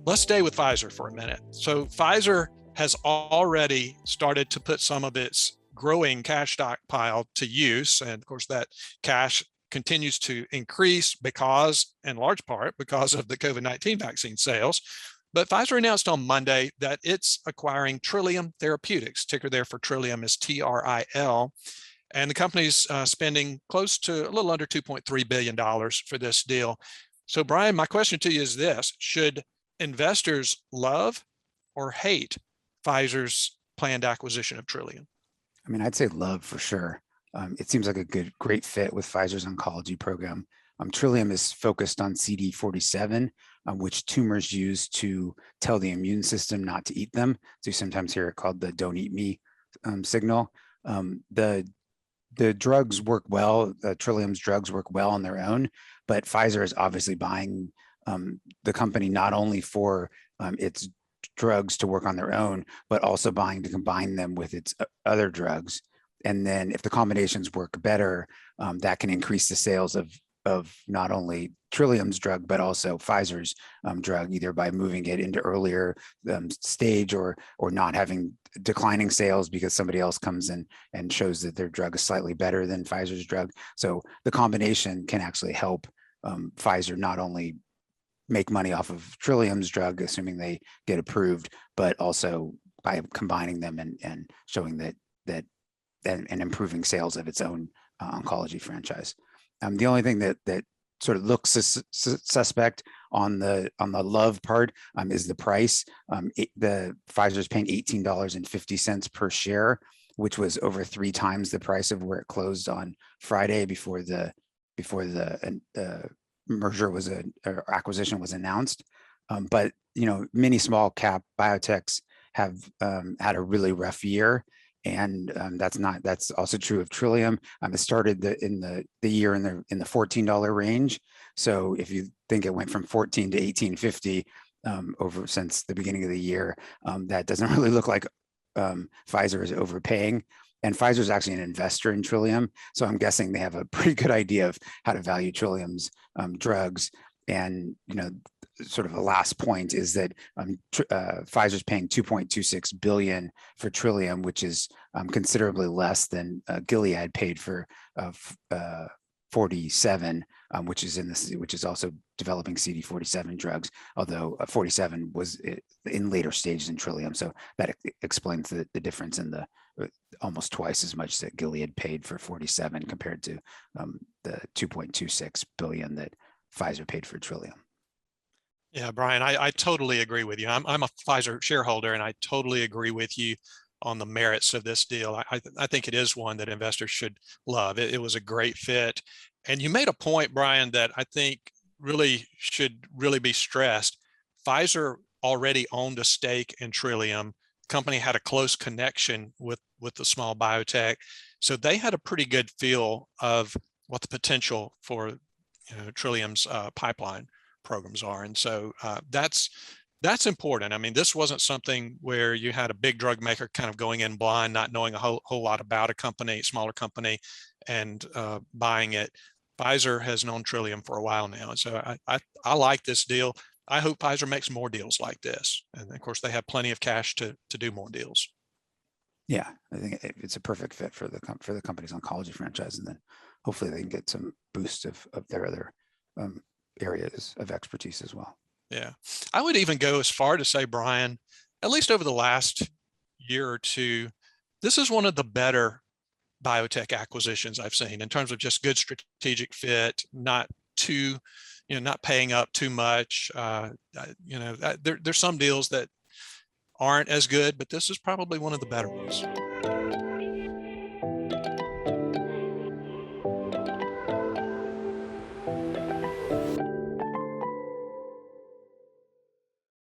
Let's stay with Pfizer for a minute. So Pfizer has already started to put some of its growing cash stockpile to use. And of course, that cash continues to increase because, in large part, because of the COVID-19 vaccine sales. But Pfizer announced on Monday that it's acquiring Trillium Therapeutics. Ticker there for Trillium is TRIL. And the company's spending close to a little under $2.3 billion for this deal. So, Brian, my question to you is this: should investors love or hate Pfizer's planned acquisition of Trillium? I mean, I'd say love for sure. It seems like a great fit with Pfizer's oncology program. Trillium is focused on CD47, which tumors use to tell the immune system not to eat them. So you sometimes hear it called the "don't eat me" signal. The drugs work well. Trillium's drugs work well on their own, but Pfizer is obviously buying the company not only for its drugs to work on their own, but also buying to combine them with its other drugs. And then if the combinations work better, that can increase the sales of not only Trillium's drug, but also Pfizer's drug, either by moving it into earlier stage or not having declining sales because somebody else comes in and shows that their drug is slightly better than Pfizer's drug. So the combination can actually help Pfizer not only make money off of Trillium's drug, assuming they get approved, but also by combining them and showing that and improving sales of its own oncology franchise. The only thing that sort of looks suspect on the love part is the price. The Pfizer's paying $18.50 per share, which was over 3 times the price of where it closed on Friday before the merger or acquisition was announced. But many small cap biotechs have had a really rough year. And that's also true of Trillium. It started in the year in the $14 range. So if you think it went from 14 to 18.50 over since the beginning of the year, that doesn't really look like Pfizer is overpaying. And Pfizer is actually an investor in Trillium, so I'm guessing they have a pretty good idea of how to value Trillium's drugs. And sort of a last point is that Pfizer's paying $2.26 billion for Trillium, which is considerably less than Gilead paid for 47, which is also developing CD47 drugs. Although 47 was in later stages in Trillium, so that explains the difference in the almost twice as much that Gilead paid for 47 compared to the $2.26 billion that Pfizer paid for Trillium. Yeah, Brian, I totally agree with you. I'm a Pfizer shareholder, and I totally agree with you on the merits of this deal. I think it is one that investors should love. It was a great fit. And you made a point, Brian, that I think should be stressed. Pfizer already owned a stake in Trillium. The company had a close connection with the small biotech. So they had a pretty good feel of what the potential for Trillium's pipeline programs are. And so that's important. I mean, this wasn't something where you had a big drug maker kind of going in blind, not knowing a whole lot about a company, smaller company, and buying it. Pfizer has known Trillium for a while now. And so I like this deal. I hope Pfizer makes more deals like this. And of course, they have plenty of cash to do more deals. Yeah, I think it's a perfect fit for the company's oncology franchise. And then hopefully they can get some boost of their other areas of expertise as well. Yeah, I would even go as far to say, Brian, at least over the last year or two, this is one of the better biotech acquisitions I've seen in terms of just good strategic fit, not paying up too much. There's some deals that aren't as good, but this is probably one of the better ones.